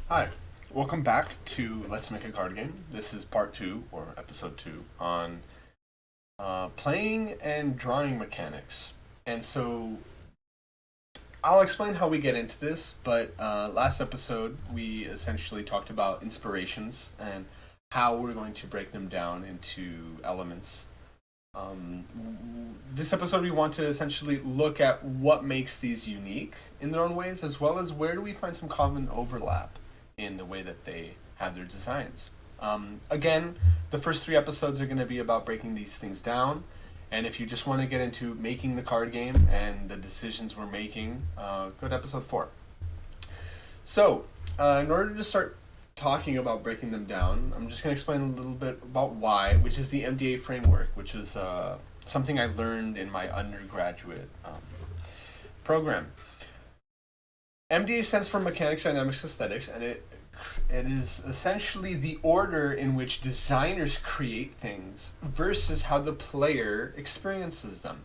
Hi, welcome back to Let's Make a Card Game. This is part 2, or episode 2, on playing and drawing mechanics. And so I'll explain how we get into this, but last episode we essentially talked about inspirations and how we're going to break them down into elements. This episode we want to essentially look at what makes these unique in their own ways, as well as where do we find some common overlap in the way that they have their designs. Again, the first 3 episodes are going to be about breaking these things down. And if you just want to get into making the card game and the decisions we're making, go to episode 4. So, in order to start talking about breaking them down, I'm just going to explain a little bit about why, which is the MDA framework, which was something I learned in my undergraduate program. MDA stands for Mechanics, Dynamics, Aesthetics, and it is essentially the order in which designers create things versus how the player experiences them.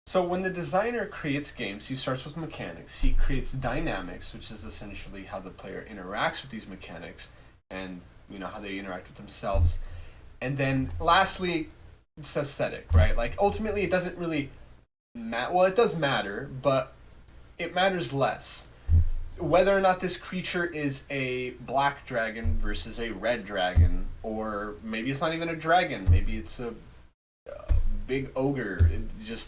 So when the designer creates games, he starts with mechanics. He creates dynamics, which is essentially how the player interacts with these mechanics and how they interact with themselves. And then lastly, it's aesthetic, right? Like ultimately it doesn't really matter. Well, it does matter, but it matters less whether or not this creature is a black dragon versus a red dragon, or maybe it's not even a dragon, maybe it's a big ogre.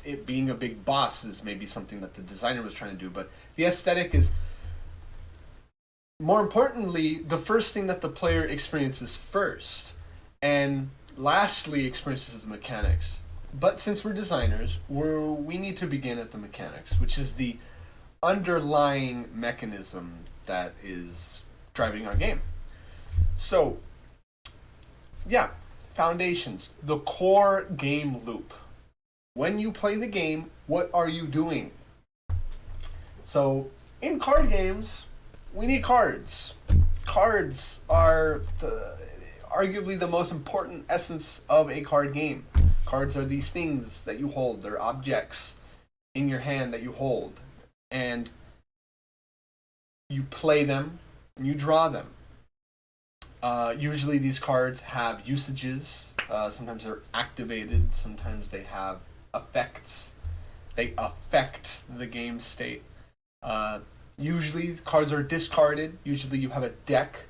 It being a big boss is maybe something that the designer was trying to do, but the aesthetic is, more importantly, the first thing that the player experiences first, and lastly experiences the mechanics. But since we're designers, we need to begin at the mechanics, which is the underlying mechanism that is driving our game. So, yeah, foundations, the core game loop. When you play the game, what are you doing? So, in card games, we need cards. Cards are arguably the most important essence of a card game. Cards are these things that you hold. They're objects in your hand that you hold. And you play them, and you draw them. Usually these cards have usages. Sometimes they're activated. Sometimes they have effects. They affect the game state. Usually cards are discarded. Usually you have a deck,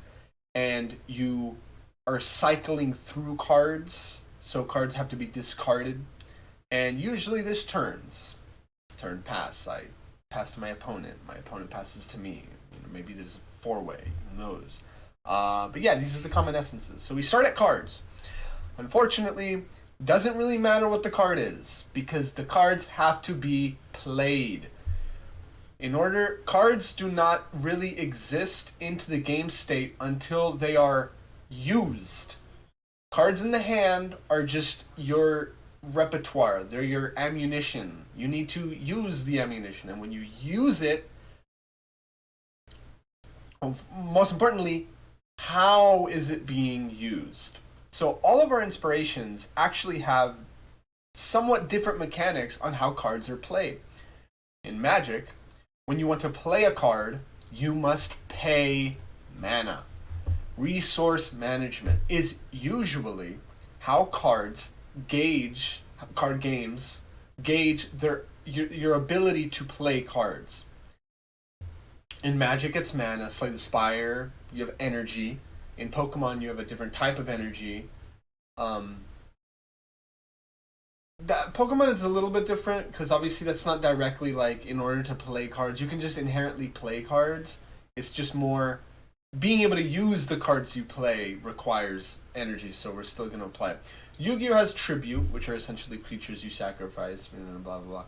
and you are cycling through cards. So cards have to be discarded. And usually this turns. Turn pass. I pass to my opponent passes to me. Maybe there's a 4-way, who knows. But yeah, these are the common essences. So we start at cards. Unfortunately, doesn't really matter what the card is, because the cards have to be played. Cards do not really exist into the game state until they are used. Cards in the hand are just your repertoire. They're your ammunition. You need to use the ammunition, and when you use it, most importantly, how is it being used? So all of our inspirations actually have somewhat different mechanics on how cards are played. In Magic, when you want to play a card, you must pay mana. Resource management is usually how card games gauge your ability to play cards. In Magic, it's mana. Slay the Spire, you have energy. In Pokemon, you have a different type of energy. That Pokemon is a little bit different, because obviously that's not directly like in order to play cards. You can just inherently play cards. It's just more being able to use the cards you play requires energy, so we're still going to apply it. Yu-Gi-Oh! Has tribute, which are essentially creatures you sacrifice, blah, blah, blah.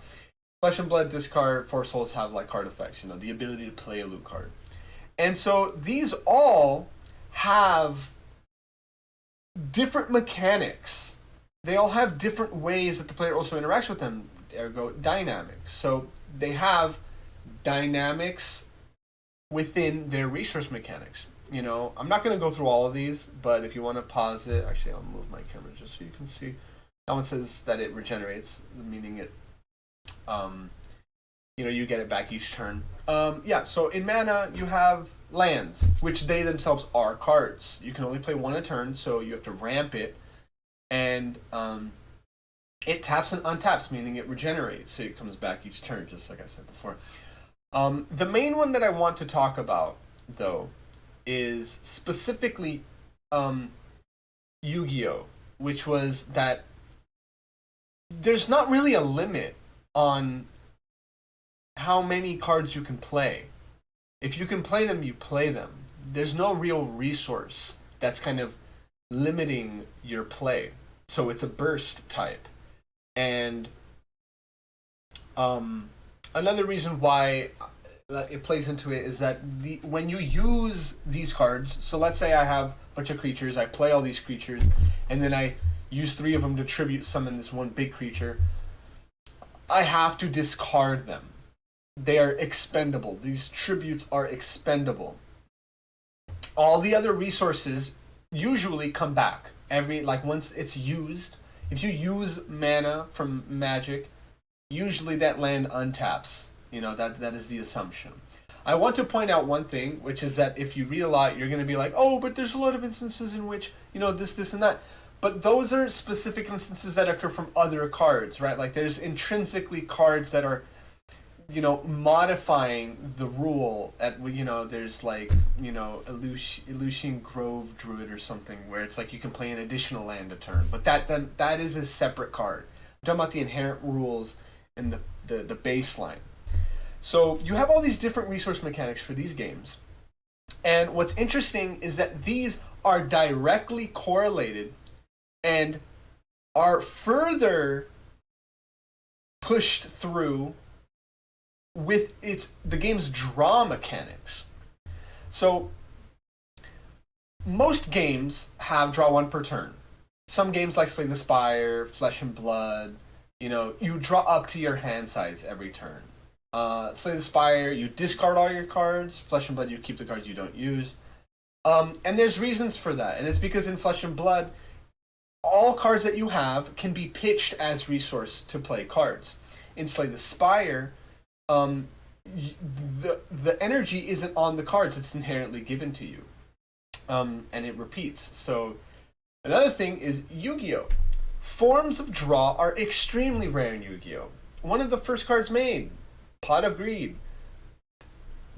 Flesh and Blood discard, Four Souls have like card effects, the ability to play a loot card. And so these all have different mechanics. They all have different ways that the player also interacts with them, ergo dynamics. So they have dynamics within their resource mechanics. I'm not going to go through all of these, but if you want to pause it, actually I'll move my camera just so you can see. That one says that it regenerates, meaning it you get it back each turn. Yeah, so in mana, you have lands, which they themselves are cards. You can only play one a turn, so you have to ramp it, and it taps and untaps, meaning it regenerates, so it comes back each turn, just like I said before. The main one that I want to talk about, though, is specifically Yu-Gi-Oh!, which was that there's not really a limit on how many cards you can play. If you can play them, you play them. There's no real resource that's kind of limiting your play. So it's a burst type. And another reason why it plays into it is that when you use these cards, so let's say I have a bunch of creatures, I play all these creatures, and then I use 3 of them to tribute summon this one big creature, I have to discard them. They are expendable. These tributes are expendable. All the other resources usually come back. Once it's used, if you use mana from Magic, usually that land untaps. That is the assumption. I want to point out one thing, which is that if you read a lot, you're going to be like, oh, but there's a lot of instances in which, this, and that. But those are specific instances that occur from other cards, right? Like there's intrinsically cards that are, modifying the rule there's Elysian Grove Druid or something where it's like you can play an additional land a turn. But that is a separate card. I'm talking about the inherent rules and the baseline. So you have all these different resource mechanics for these games. And what's interesting is that these are directly correlated and are further pushed through with the game's draw mechanics. So most games have draw 1 per turn. Some games like Slay the Spire, Flesh and Blood, you draw up to your hand size every turn. Slay the Spire, you discard all your cards. Flesh and Blood, you keep the cards you don't use. And there's reasons for that. And it's because in Flesh and Blood, all cards that you have can be pitched as resource to play cards. In Slay the Spire, the energy isn't on the cards, it's inherently given to you. And it repeats. So another thing is Yu-Gi-Oh! Forms of draw are extremely rare in Yu-Gi-Oh! One of the first cards made, Pot of Greed,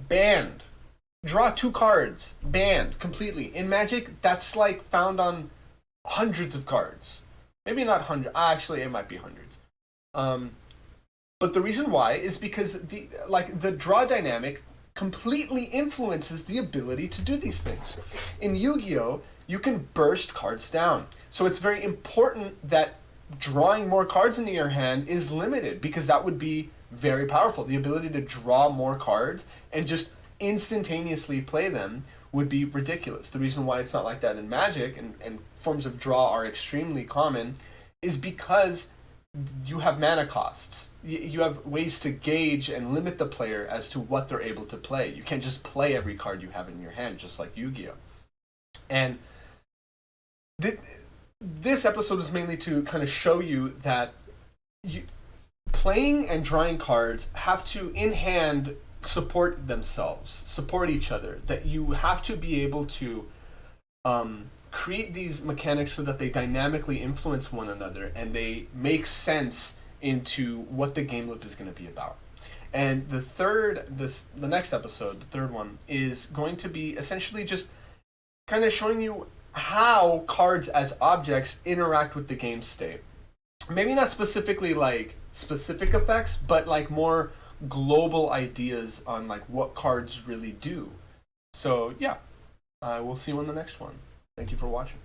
banned. Draw 2 cards, banned completely. In Magic, that's like found on hundreds of cards. Maybe not hundreds. Actually, it might be hundreds. But the reason why is because the draw dynamic completely influences the ability to do these things. In Yu-Gi-Oh!, you can burst cards down. So it's very important that drawing more cards into your hand is limited, because that would be very powerful. The ability to draw more cards and just instantaneously play them would be ridiculous. The reason why it's not like that in Magic, and forms of draw are extremely common, is because you have mana costs. You have ways to gauge and limit the player as to what they're able to play. You can't just play every card you have in your hand, just like Yu-Gi-Oh! And this episode is mainly to kind of show you that playing and drawing cards have to, in hand, support themselves, support each other. That you have to be able to create these mechanics so that they dynamically influence one another and they make sense into what the game loop is going to be about. And the next episode, the third one, is going to be essentially just kind of showing you how cards as objects interact with the game state. Maybe not specifically like specific effects, but like more global ideas on like what cards really do. So yeah, we'll see you on the next one. Thank you for watching.